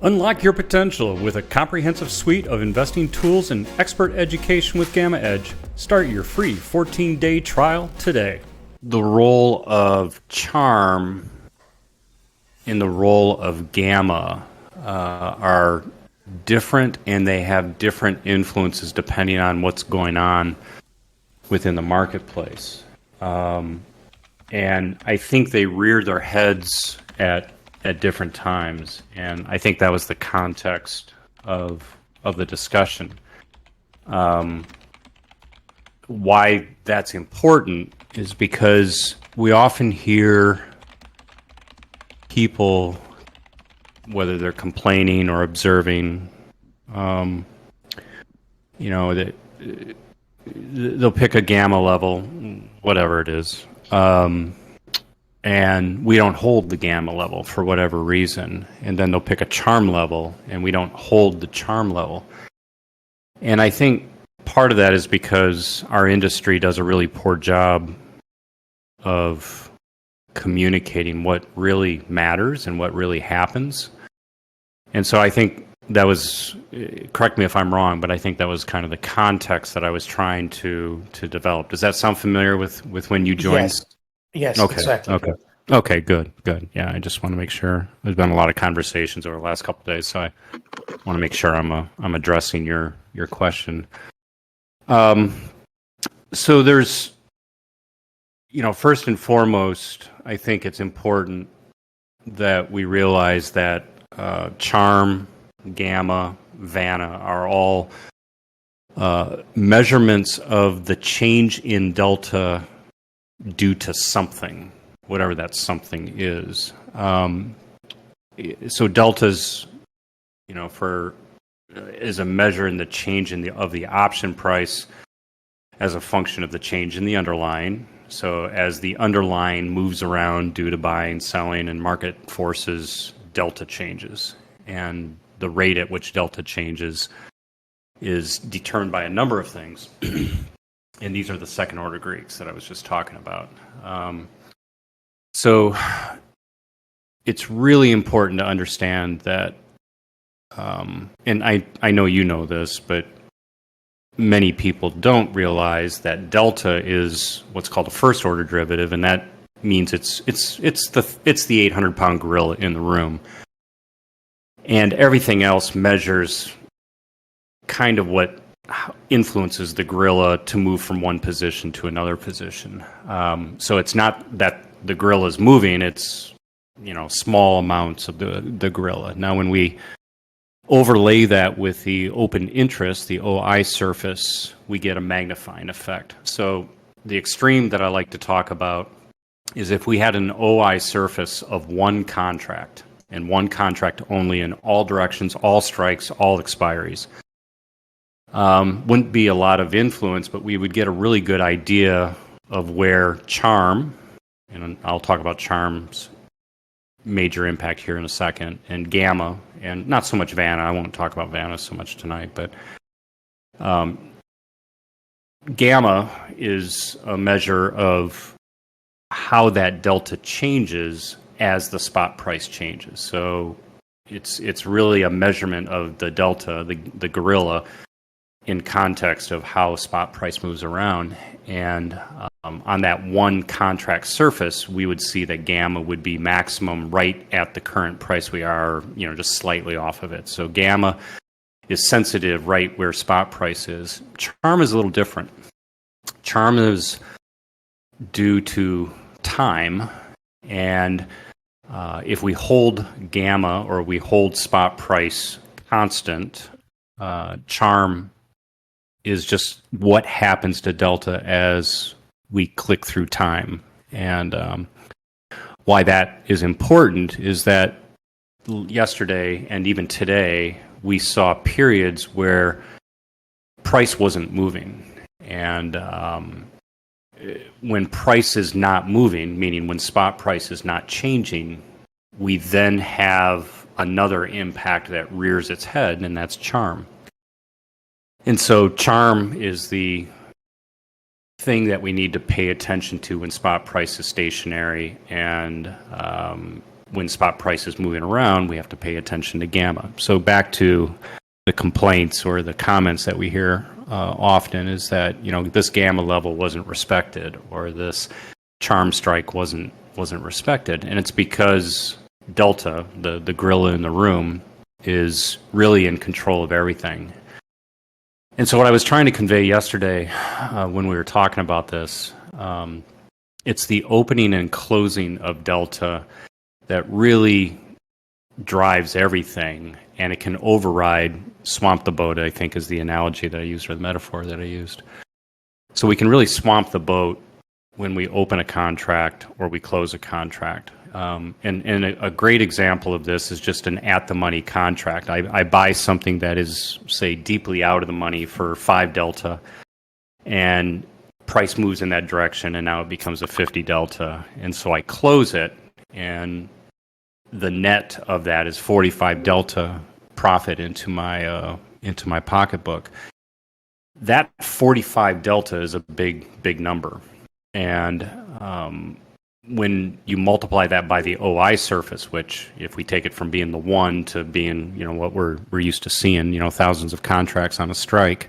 Unlock your potential with a comprehensive suite of investing tools and expert education with GammaEdge. Start your free 14-day trial today. The role of charm and the role of gamma are different, and they have different influences depending on what's going on within the marketplace. And I think they rear their heads at different times, and I think that was the context of the discussion. Why that's important is because we often hear people, whether they're complaining or observing, that they'll pick a gamma level, whatever it is, and we don't hold the gamma level for whatever reason. And then they'll pick a charm level, and we don't hold the charm level. And I think part of that is because our industry does a really poor job of communicating what really matters and what really happens. And so I think that was, correct me if I'm wrong, but I think that was kind of the context that I was trying to develop. Does that sound familiar with when you joined? Yes, okay. Exactly. Okay, good. Yeah, I just want to make sure. There's been a lot of conversations over the last couple of days, so I want to make sure I'm addressing your question. So there's, first and foremost, I think it's important that we realize that charm, gamma, vanna are all measurements of the change in delta due to something, whatever that something is. So deltas, is a measure in the change of the option price as a function of the change in the underlying. So as the underlying moves around due to buying, selling, and market forces, delta changes. And the rate at which delta changes is determined by a number of things. And these are the second order Greeks that I was just talking about. So it's really important to understand that, and I know you know this, but many people don't realize that delta is what's called a first order derivative, and that means it's the 800-pound gorilla in the room. And everything else measures kind of what influences the gorilla to move from one position to another position. So it's not that the gorilla is moving, it's small amounts of the gorilla. Now when we overlay that with the open interest, the OI surface, we get a magnifying effect. So the extreme that I like to talk about is if we had an OI surface of one contract, and one contract only in all directions, all strikes, all expiries. Wouldn't be a lot of influence, but we would get a really good idea of where charm, and I'll talk about charm's major impact here in a second, and gamma, and not so much vanna. I won't talk about vanna so much tonight, but gamma is a measure of how that delta changes as the spot price changes. So it's really a measurement of the delta, the gorilla, in context of how spot price moves around. And on that one contract surface, we would see that gamma would be maximum right at the current price we are, just slightly off of it. So gamma is sensitive right where spot price is. Charm is a little different. Charm is due to time, and if we hold gamma or we hold spot price constant, charm is just what happens to delta as we click through time. And why that is important is that yesterday and even today, we saw periods where price wasn't moving. And when price is not moving, meaning when spot price is not changing, we then have another impact that rears its head, and that's charm. And so charm is the thing that we need to pay attention to when spot price is stationary and when spot price is moving around, we have to pay attention to gamma. So back to the complaints or the comments that we hear often is that, you know, this gamma level wasn't respected, or this charm strike wasn't respected. And it's because Delta, the gorilla in the room, is really in control of everything. And so what I was trying to convey yesterday when we were talking about this, it's the opening and closing of Delta that really drives everything, and it can override swamp the boat, I think is the analogy that I used, or the metaphor that I used. So we can really swamp the boat when we open a contract or we close a contract. And a great example of this is just an at-the-money contract. I buy something that is, say, deeply out of the money for 5 delta, and price moves in that direction, and now it becomes a 50 delta. And so I close it, and the net of that is 45 delta profit into my pocketbook. That 45 delta is a big number. And when you multiply that by the OI surface, which if we take it from being the 1 to being, you know, what we're used to seeing, you know, thousands of contracts on a strike,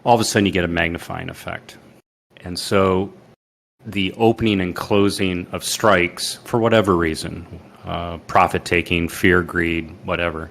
all of a sudden you get a magnifying effect. And so the opening and closing of strikes, for whatever reason, profit taking, fear, greed, whatever,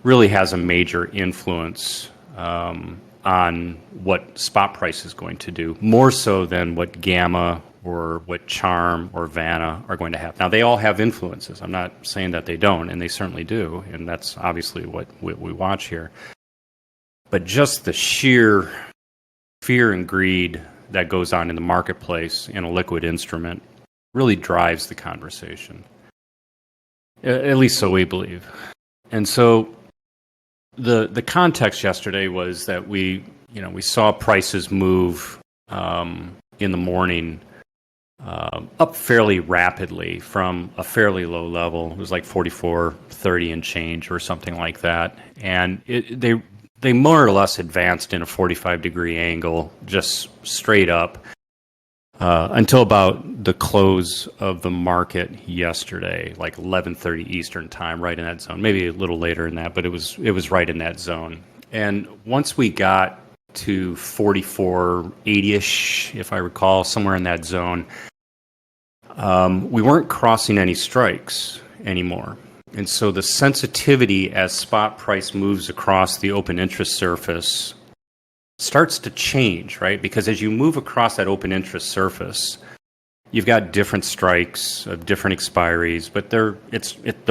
really has a major influence on what spot price is going to do, more so than what gamma or what charm or vanna are going to have. Now, they all have influences. I'm not saying that they don't, and they certainly do, and that's obviously what we watch here. But just the sheer fear and greed that goes on in the marketplace in a liquid instrument really drives the conversation. At least so we believe. And so the context yesterday was that we saw prices move in the morning up fairly rapidly from a fairly low level. It was like 44.30 and change or something like that. And they more or less advanced in a 45-degree angle, just straight up, until about the close of the market yesterday, like 11:30 Eastern time, right in that zone. Maybe a little later than that, but it was right in that zone. And once we got to 44.80-ish, if I recall, somewhere in that zone, we weren't crossing any strikes anymore. And so the sensitivity as spot price moves across the open interest surface starts to change, right? Because as you move across that open interest surface, you've got different strikes of different expiries, but they're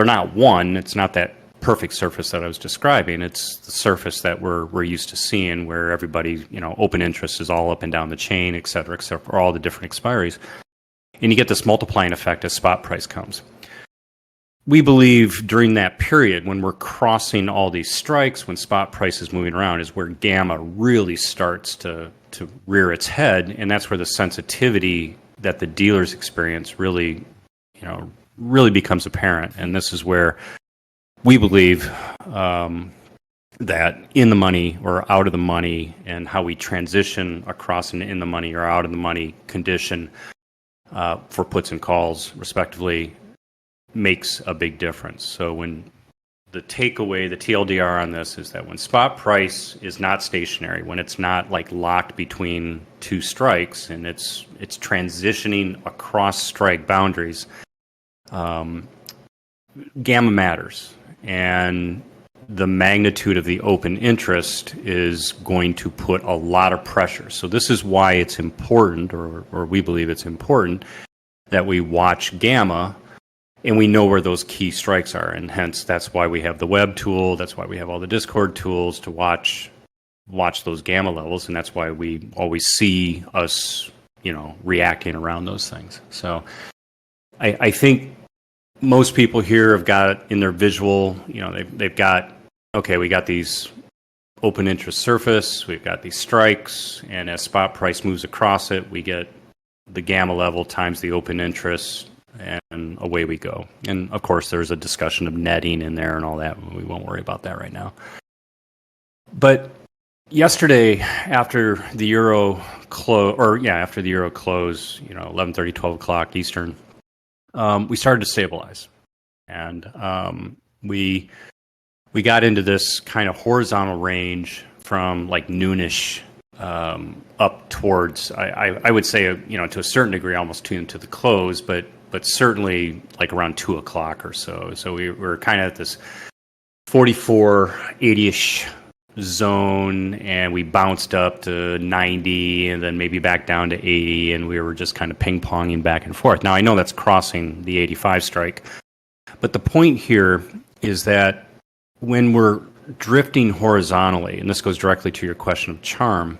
not one. It's not that perfect surface that I was describing. It's the surface that we're used to seeing, where everybody, you know, open interest is all up and down the chain, et cetera, for all the different expiries. And you get this multiplying effect as spot price comes. We believe during that period, when we're crossing all these strikes, when spot price is moving around, is where gamma really starts to rear its head, and that's where the sensitivity that the dealers experience really becomes apparent. And this is where we believe that in the money or out of the money, and how we transition across an in the money or out of the money condition for puts and calls, respectively, makes a big difference. So when the takeaway, the TLDR on this is that when spot price is not stationary, when it's not like locked between two strikes and it's transitioning across strike boundaries, gamma matters. And the magnitude of the open interest is going to put a lot of pressure. So this is why it's important, or we believe it's important, that we watch gamma and we know where those key strikes are. And hence, that's why we have the web tool. That's why we have all the Discord tools to watch those gamma levels. And that's why we always see us, reacting around those things. So I think most people here have got in their visual, they've got, okay, we got these open interest surface, we've got these strikes, and as spot price moves across it, we get the gamma level times the open interest, and away we go. And of course, there's a discussion of netting in there and all that. We won't worry about that right now. But yesterday, after the euro close, 11:30, 12 o'clock Eastern, we started to stabilize. And we got into this kind of horizontal range from like noonish up towards, I would say, to a certain degree, almost to the close, but certainly like around 2 o'clock or so. So we were kind of at this 44, 80-ish zone, and we bounced up to 90 and then maybe back down to 80, and we were just kind of ping-ponging back and forth. Now, I know that's crossing the 85 strike, but the point here is that when we're drifting horizontally, and this goes directly to your question of charm,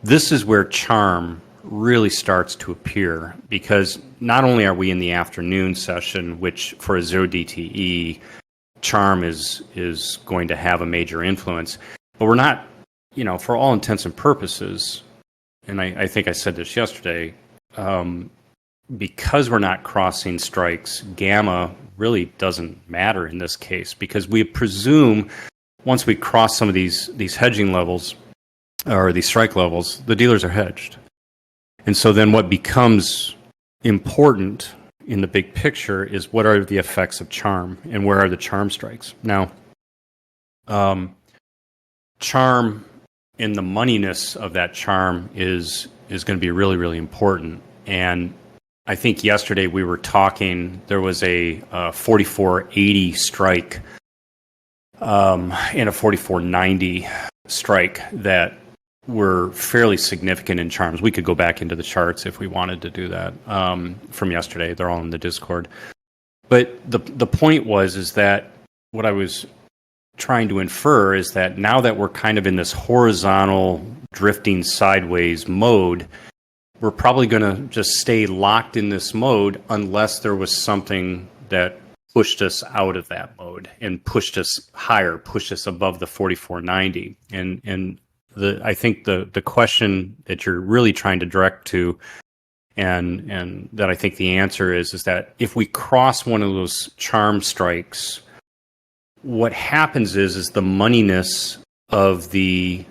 this is where charm really starts to appear, because not only are we in the afternoon session, which for a 0 DTE, charm is going to have a major influence, but we're not, for all intents and purposes, and I think I said this yesterday, because we're not crossing strikes, gamma really doesn't matter in this case, because we presume once we cross some of these hedging levels, or these strike levels, the dealers are hedged. And so then what becomes important in the big picture is what are the effects of charm and where are the charm strikes. Now, charm and the moneyness of that charm is going to be really, really important. And I think yesterday we were talking, there was a 44.80 strike and a 44.90 strike that were fairly significant in charms. We could go back into the charts if we wanted to do that from yesterday. They're all in the Discord. But the point is that what I was trying to infer is that now that we're kind of in this horizontal drifting sideways mode, we're probably going to just stay locked in this mode unless there was something that pushed us out of that mode and pushed us higher, pushed us above the 44.90. And I think the question that you're really trying to direct to, and that I think the answer is that if we cross one of those charm strikes, what happens is the moneyness of the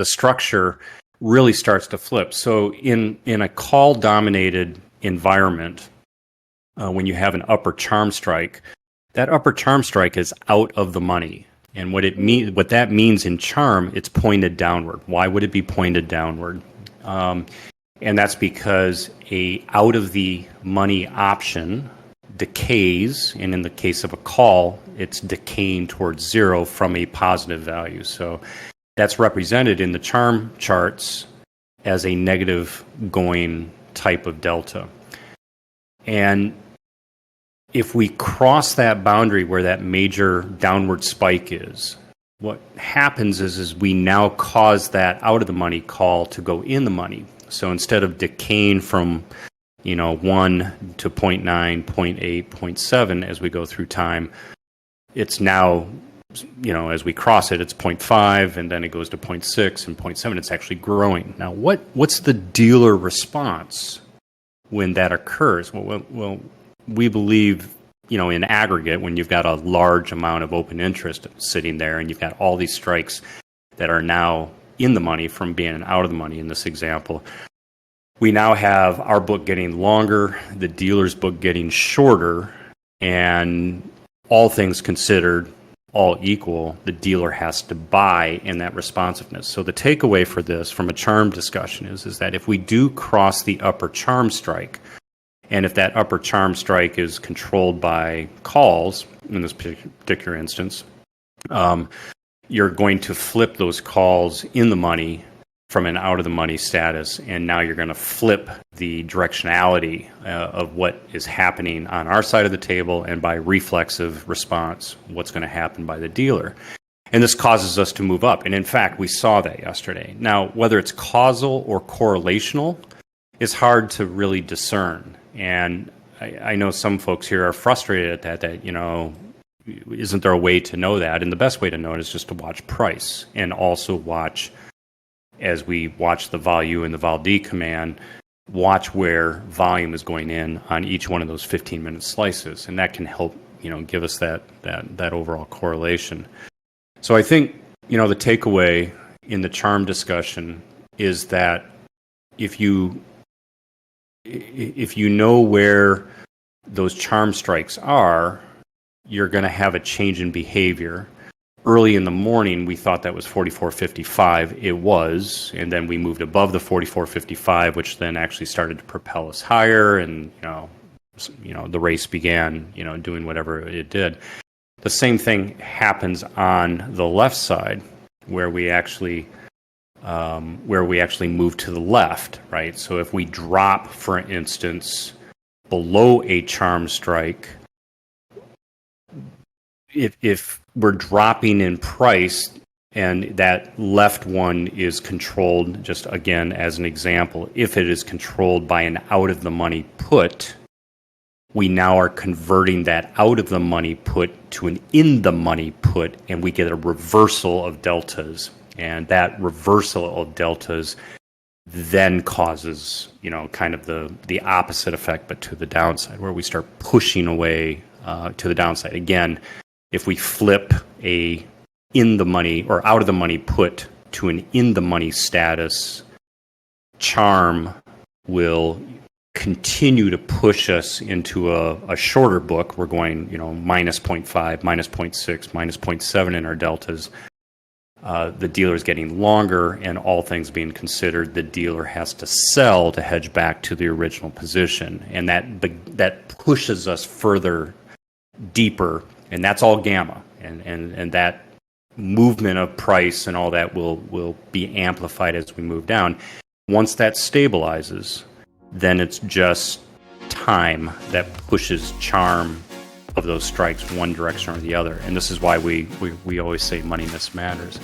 structure really starts to flip. So in a call dominated environment, when you have an upper charm strike, that upper charm strike is out of the money. And what that means in charm, it's pointed downward. Why would it be pointed downward? And that's because a out of the money option decays, and in the case of a call, it's decaying towards zero from a positive value. So that's represented in the charm charts as a negative going type of delta. And if we cross that boundary where that major downward spike is, what happens is we now cause that out of the money call to go in the money. So instead of decaying from 1 to 0.9, 0.8, 0.7 as we go through time, it's now, as we cross it, it's 0.5, and then it goes to 0.6 and 0.7. It's actually growing. Now, what's the dealer response when that occurs? Well, we believe, in aggregate, when you've got a large amount of open interest sitting there and you've got all these strikes that are now in the money from being out of the money in this example, we now have our book getting longer, the dealer's book getting shorter, and all things considered, all equal, the dealer has to buy in that responsiveness. So the takeaway for this from a charm discussion is that if we do cross the upper charm strike, and if that upper charm strike is controlled by calls, in this particular instance, you're going to flip those calls in the money from an out of the money status, and now you're going to flip the directionality of what is happening on our side of the table, and by reflexive response, what's going to happen by the dealer. And this causes us to move up. And in fact, we saw that yesterday. Now, whether it's causal or correlational is hard to really discern. And I know some folks here are frustrated at that, isn't there a way to know that? And the best way to know it is just to watch price, and also watch, as we watch the vol U and the vol D command, watch where volume is going in on each one of those 15-minute slices. And that can help, give us that overall correlation. So I think, the takeaway in the charm discussion is that if you know where those charm strikes are, you're going to have a change in behavior. Early in the morning, we thought that was 44.55. It was, and then we moved above the 44.55, which then actually started to propel us higher, and the race began, doing whatever it did. The same thing happens on the left side, where we actually move to the left, right? So if we drop, for instance, below a charm strike, if we're dropping in price and that left one is controlled, just again as an example, if it is controlled by an out of the money put, we now are converting that out of the money put to an in the money put, and we get a reversal of deltas. And that reversal of deltas then causes, kind of the opposite effect, but to the downside, where we start pushing away to the downside. Again, if we flip a in the money or out of the money put to an in the money status, charm will continue to push us into a shorter book. We're going, minus 0.5, minus 0.6, minus 0.7 in our deltas. The dealer is getting longer, and all things being considered, the dealer has to sell to hedge back to the original position, and that pushes us further deeper, and that's all gamma, and that movement of price and all that will be amplified as we move down. Once that stabilizes, then it's just time that pushes charm of those strikes one direction or the other. And this is why we always say moneyness matters.